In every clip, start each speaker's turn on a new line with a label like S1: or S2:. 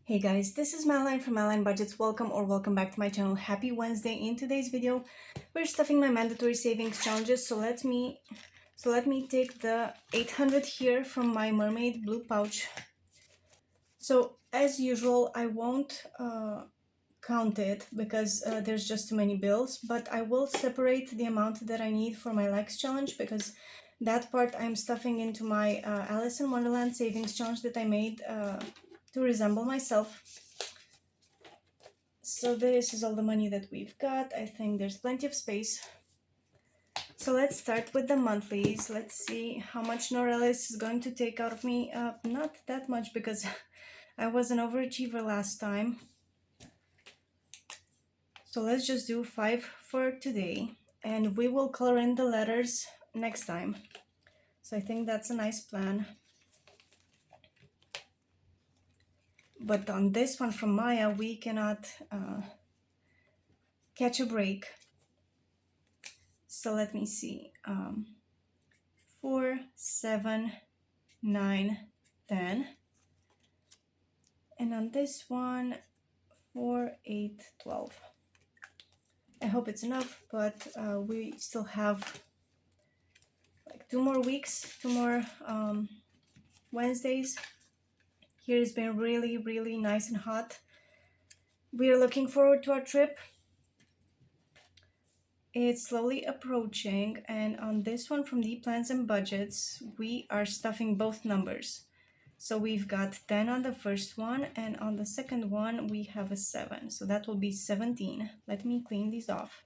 S1: Hey guys, this is Madeline from KathyBudgets. Welcome back to my channel. Happy Wednesday. In today's video, we're stuffing my mandatory savings challenges. So let me take the 800 here from my mermaid blue pouch. So as usual, I won't count it because there's just too many bills, but I will separate the amount that I need for my likes challenge because that part I'm stuffing into my Alice in Wonderland savings challenge that I made to resemble myself. So this is all the money that we've got. I think there's plenty of space. So let's start with the monthlies. Let's see how much Norelis is going to take out of me. Not that much because I was an overachiever last time. So let's just do 5 for today. And we will color in the letters next time. So I think that's a nice plan. But on this one from Maya, we cannot catch a break. So let me see. 4, 7, 9, 10. And on this one, 4, 8, 12. I hope it's enough, but we still have like 2 more weeks, 2 more Wednesdays. Here has been really nice and hot. We are looking forward to our trip. It's slowly approaching, and on this one from the plans and budgets, we are stuffing both numbers. So we've got 10 on the first one, and on the second one we have a 7. So that will be 17. Let me clean these off.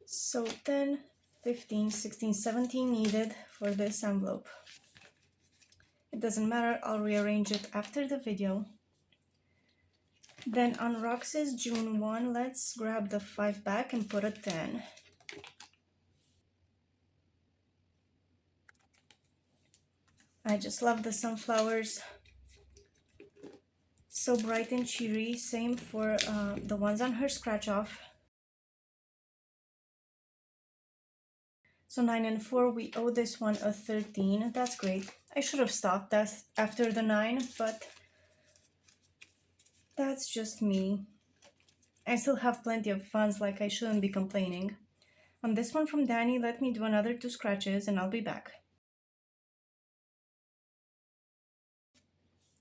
S1: So 10, 15, 16, 17 needed for this envelope. It doesn't matter, I'll rearrange it after the video. Then on Rox's June 1, let's grab the 5 back and put a 10. I just love the sunflowers. So bright and cheery. Same for the ones on her scratch off. So 9 and 4, we owe this one a 13. That's great. I should have stopped that after the 9, but that's just me. I still have plenty of funds, like I shouldn't be complaining. On this one from Danny, let me do another 2 scratches and I'll be back.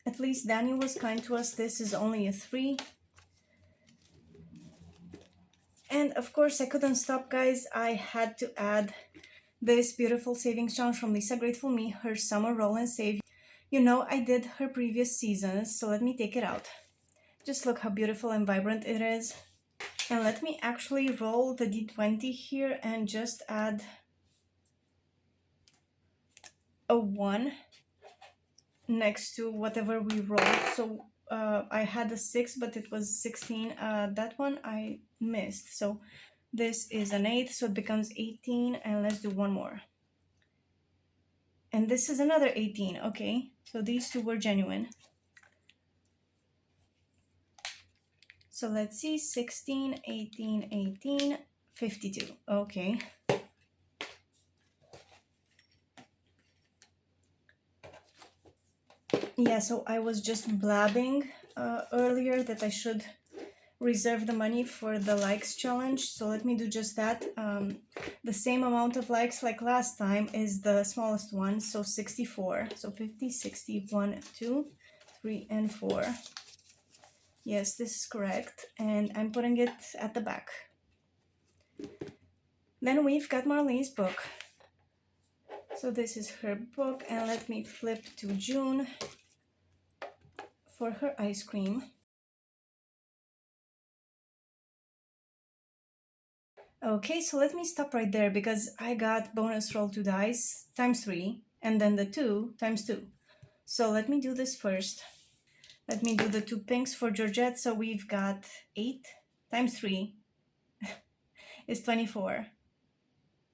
S1: At least Danny was kind to us. This is only a 3. And of course I couldn't stop, guys. I had to add this beautiful savings challenge from Lisa Grateful Me, her summer roll and save. You know, I did her previous seasons, so let me take it out. Just look how beautiful and vibrant it is. And let me actually roll the D20 here and just add a 1 next to whatever we rolled. So I had a 6, but it was 16. That one I missed. So this is an 8, so it becomes 18. And let's do one more. And this is another 18. Okay, so these two were genuine. So let's see, 16, 18, 18, 52. Okay. Yeah, so I was just blabbing earlier that I should reserve the money for the likes challenge. So let me do just that. The same amount of likes like last time is the smallest one. So 64. So 50, 60, 1, 2, 3, and 4. Yes, this is correct. And I'm putting it at the back. Then we've got Marlene's book. So this is her book, and let me flip to June for her ice cream. Okay, so let me stop right there because I got bonus roll 2 dice times 3 and then the 2 times 2. So let me do this first. Let me do the 2 pinks for Georgette. So we've got 8 times 3 is 24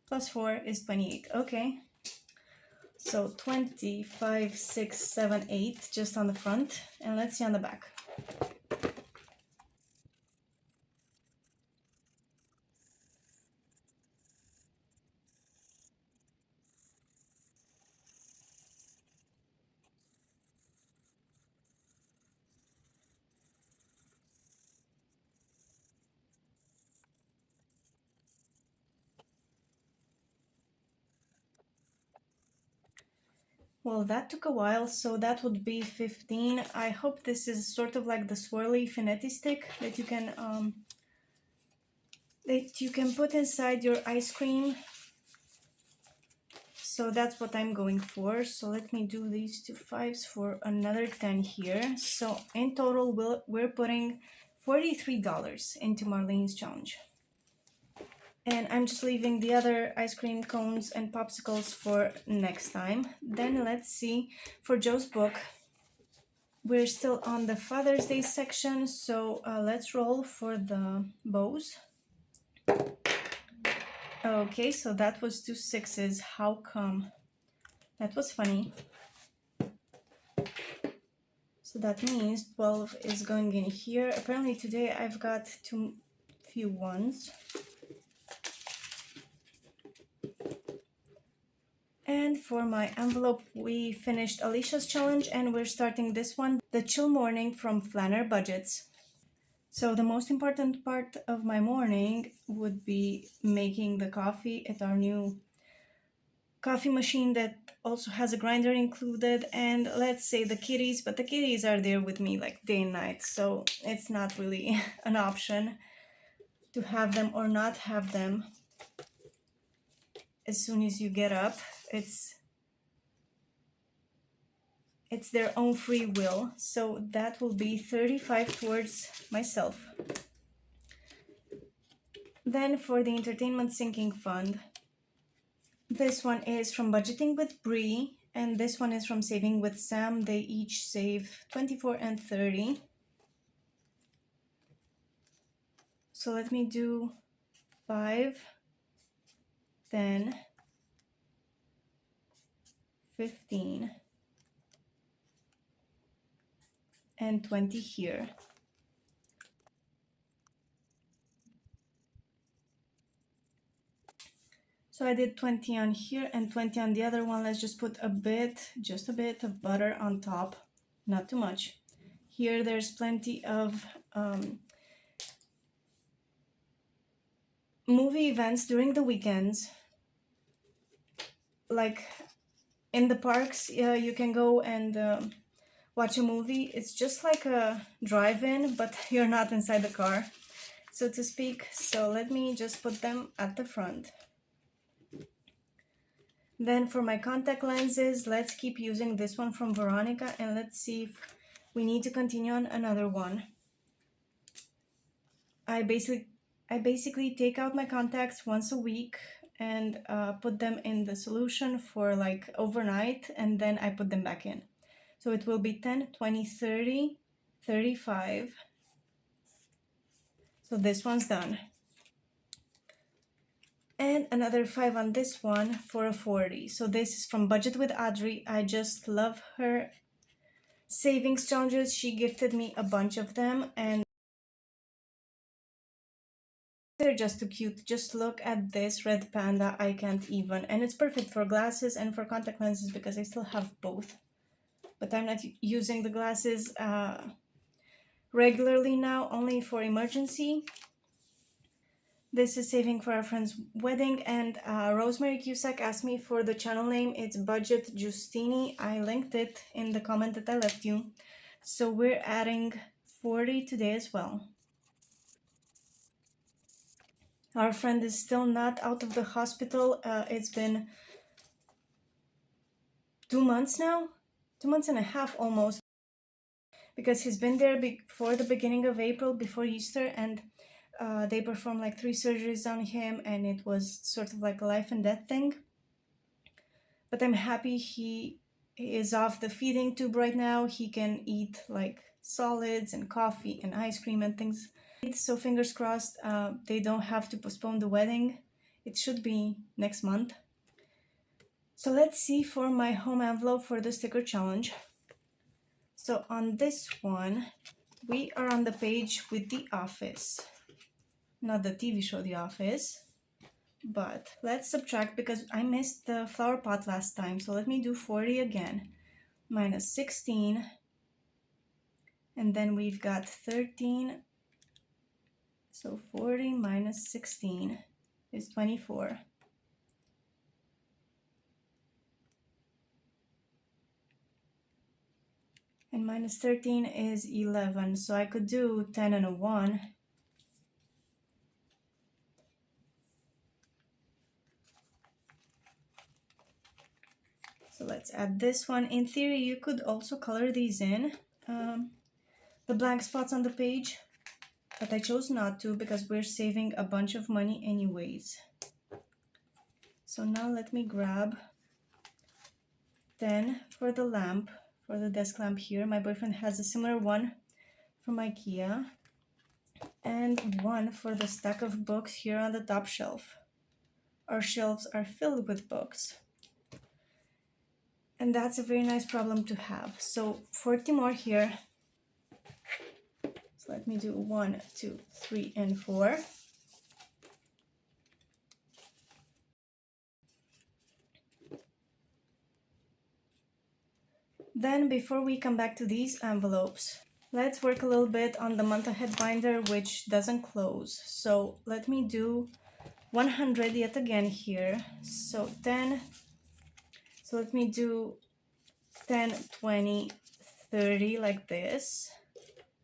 S1: plus 4 is 28. Okay. So 25, 6, 7, 8 just on the front, and let's see on the back. Well, that took a while, so that would be 15. I hope this is sort of like the swirly Finetti stick that you can put inside your ice cream. So that's what I'm going for. So let me do these two fives for another 10 here. So in total, we're putting $43 into Marlene's challenge. And I'm just leaving the other ice cream cones and popsicles for next time. Then let's see, for Joe's book, we're still on the Father's Day section, so let's roll for the bows. Okay, so that was 2 6s. How come? That was funny. So that means 12 is going in here. Apparently today I've got too few ones. And for my envelope, we finished Alicia's challenge and we're starting this one, the chill morning from KathyBudgets. So the most important part of my morning would be making the coffee at our new coffee machine that also has a grinder included, and let's say the kitties, but the kitties are there with me like day and night, so it's not really an option to have them or not have them as soon as you get up. It's their own free will. So that will be 35 towards myself. Then for the entertainment sinking fund, this one is from Budgeting with Bree, and this one is from Saving with Sam. They each save 24 and 30. So let me do 5, 10, 15, and 20 here. So I did 20 on here and 20 on the other one. Let's just put just a bit of butter on top, not too much. Here there's plenty of movie events during the weekends. Like in the parks, you can go and watch a movie. It's just like a drive-in, but you're not inside the car, so to speak. So let me just put them at the front. Then for my contact lenses, let's keep using this one from Veronica, and let's see if we need to continue on another one. I basically take out my contacts once a week and put them in the solution for like overnight, and then I put them back in. So it will be 10, 20, 30, 35. So this one's done. And another 5 on this one for a 40. So this is from Budget with Audrey. I just love her savings challenges. She gifted me a bunch of them and they're just too cute. Just look at this red panda. I can't even. And it's perfect for glasses and for contact lenses because I still have both. But I'm not using the glasses regularly now, only for emergency. This is saving for our friend's wedding, and Rosemary Cusack asked me for the channel name. It's Budget Giustini. I linked it in the comment that I left you. So we're adding 40 today as well. Our friend is still not out of the hospital. It's been 2 months now, 2 months and a half almost, because he's been there before the beginning of April, before Easter, and they performed like 3 surgeries on him, and it was sort of like a life and death thing. But I'm happy he is off the feeding tube right now. He can eat like solids and coffee and ice cream and things. So fingers crossed they don't have to postpone the wedding. It should be next month. So let's see for my home envelope for the sticker challenge. So on this one, we are on the page with The Office. Not the TV show The Office, but let's subtract because I missed the flower pot last time. So let me do 40 again. Minus 16. And then we've got 13. So 40 minus 16 is 24. And minus 13 is 11. So I could do 10 and a 1. So let's add this one. In theory, you could also color these in, the blank spots on the page, but I chose not to because we're saving a bunch of money anyways. So now let me grab 10 for the lamp, for the desk lamp here. My boyfriend has a similar one from IKEA. And 1 for the stack of books here on the top shelf. Our shelves are filled with books. And that's a very nice problem to have. So 40 more here. So let me do 1, 2, 3, and 4. Then before we come back to these envelopes, let's work a little bit on the month ahead binder, which doesn't close. So let me do 100 yet again here. So 10. So let me do 10, 20, 30 like this.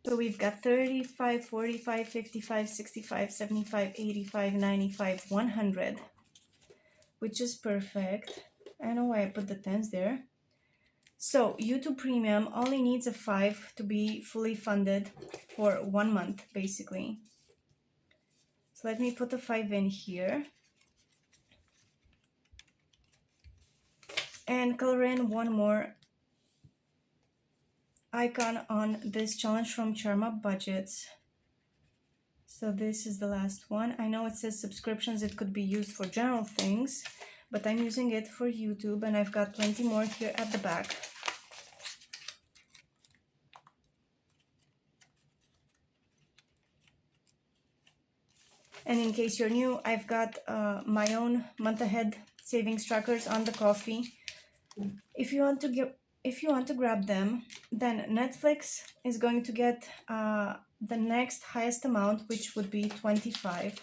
S1: So we've got 35, 45, 55, 65, 75, 85, 95, 100, which is perfect. I don't know why I put the 10s there. So YouTube Premium only needs a 5 to be fully funded for 1 month, basically. So let me put the 5 in here. And color in one more icon on this challenge from KathyBudgets. So this is the last one. I know it says subscriptions, it could be used for general things, but I'm using it for YouTube, and I've got plenty more here at the back. And in case you're new, I've got my own month ahead savings trackers on the coffee. If you want to grab them, then Netflix is going to get the next highest amount, which would be 25.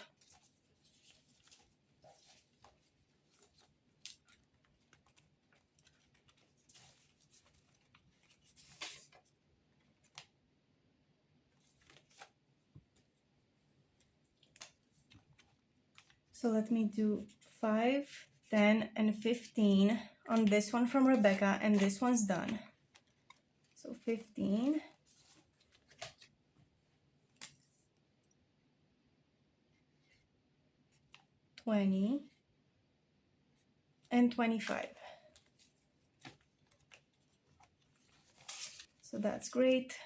S1: So let me do 5, 10, and 15 on this one from Rebecca, and this one's done. So 15, 20, and 25. So that's great.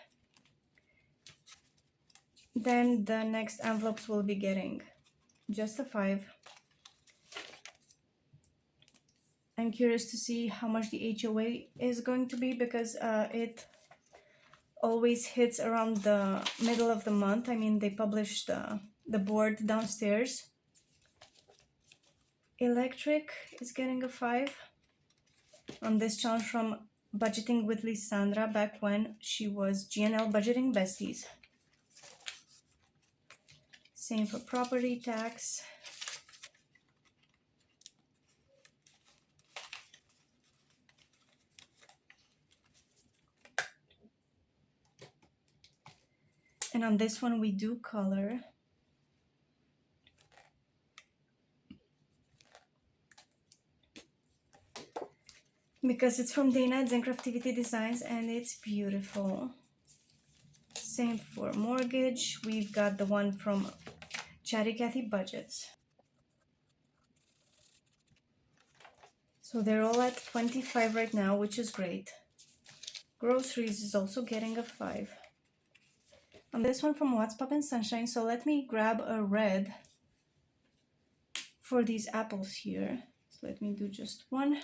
S1: Then the next envelopes will be getting just a 5. I'm curious to see how much the HOA is going to be, because it always hits around the middle of the month. I mean, they publish the board downstairs. Electric is getting a 5 on this challenge from Budgeting with Lysandra, back when she was GNL Budgeting Besties. Same for property tax. And on this one, we do color. Because it's from Dana and Craftivity Designs, and it's beautiful. Same for mortgage. We've got the one from KathyBudgets. So they're all at 25 right now, which is great. Groceries is also getting a 5. On this one from What's Poppin' Sunshine, so let me grab a red for these apples here. So let me do just one.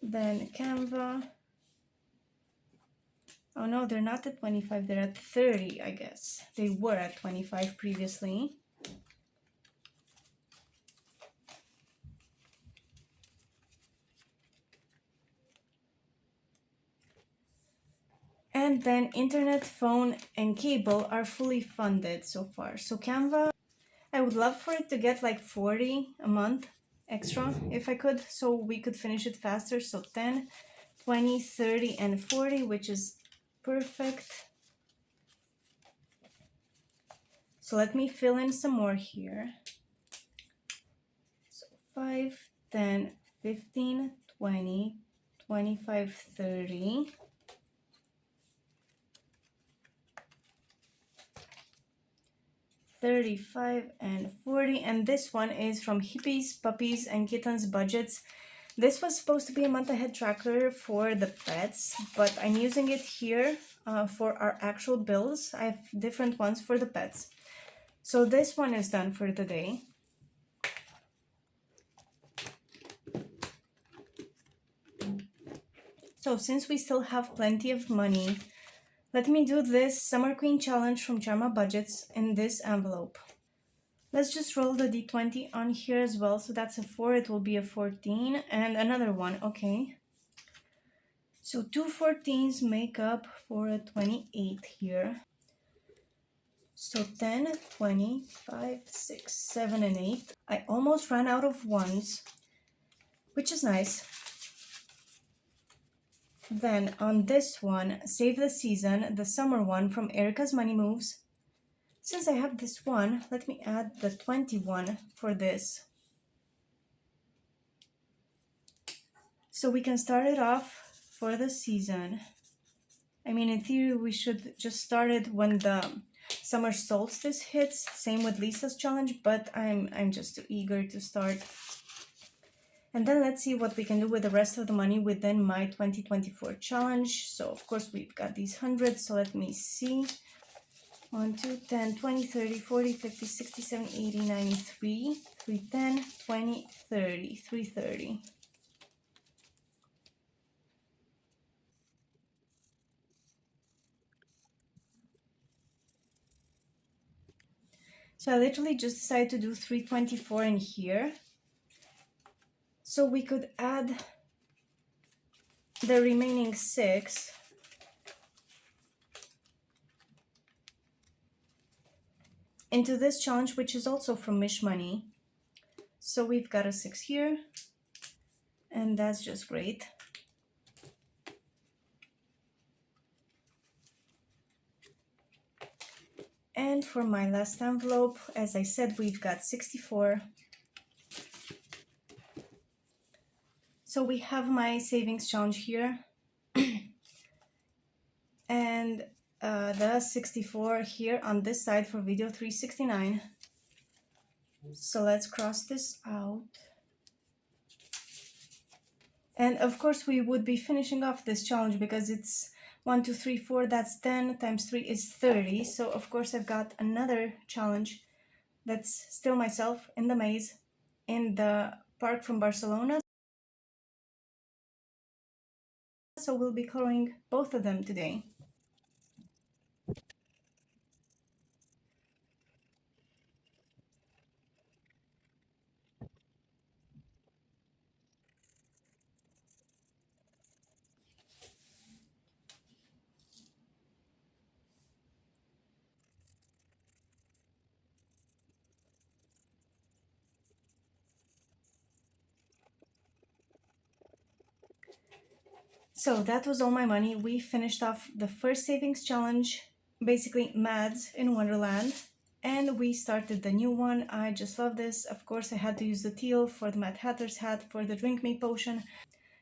S1: Then Canva. Oh no, they're not at 25, they're at 30, I guess. They were at 25 previously. And then internet, phone, and cable are fully funded so far. So Canva, I would love for it to get like 40 a month extra if I could, so we could finish it faster. So 10, 20, 30, and 40, which is perfect. So let me fill in some more here. So 5, 10, 15, 20, 25, 30. 35 and 40, and this one is from Hippies, Puppies, and Kittens Budgets. This was supposed to be a month ahead tracker for the pets, but I'm using it here for our actual bills. I have different ones for the pets. So this one is done for the day. So since we still have plenty of money, let me do this Summer Queen Challenge from KathyBudgets in this envelope. Let's just roll the d20 on here as well. So that's a 4, it will be a 14, and another one, okay. So 2 14s make up for a 28 here. So 10, 20, 5, 6, 7, and 8. I almost ran out of ones, which is nice. Then on this one, Save the Season, the summer one from Erica's Money Moves. Since I have this one, let me add the 21 for this. So we can start it off for the season. I mean, in theory, we should just start it when the summer solstice hits. Same with Lisa's challenge, but I'm just too eager to start. And then let's see what we can do with the rest of the money within my 2024 challenge. So of course we've got these hundreds, so let me see. 1, 2, 10, 20, 30, 40, 50, 60, 70, 80, 93, 310, 20, 30, 330. So I literally just decided to do 324 in here. So we could add the remaining 6. Into this challenge, which is also from Mish Money. So we've got a 6 here, and that's just great. And for my last envelope, as I said, we've got 64. So we have my savings challenge here. And the 64 here on this side for video 369. So let's cross this out. And of course we would be finishing off this challenge because it's 1, 2, 3, 4, that's 10 times 3 is 30. So of course I've got another challenge that's still myself in the maze in the park from Barcelona. So we'll be coloring both of them today. So that was all my money. We finished off the first savings challenge, basically Mads in Wonderland, and we started the new one. I just love this. Of course, I had to use the teal for the Mad Hatter's hat for the Drink Me potion.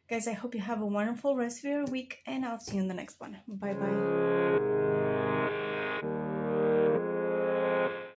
S1: Guys, I hope you have a wonderful rest of your week, and I'll see you in the next one. Bye bye.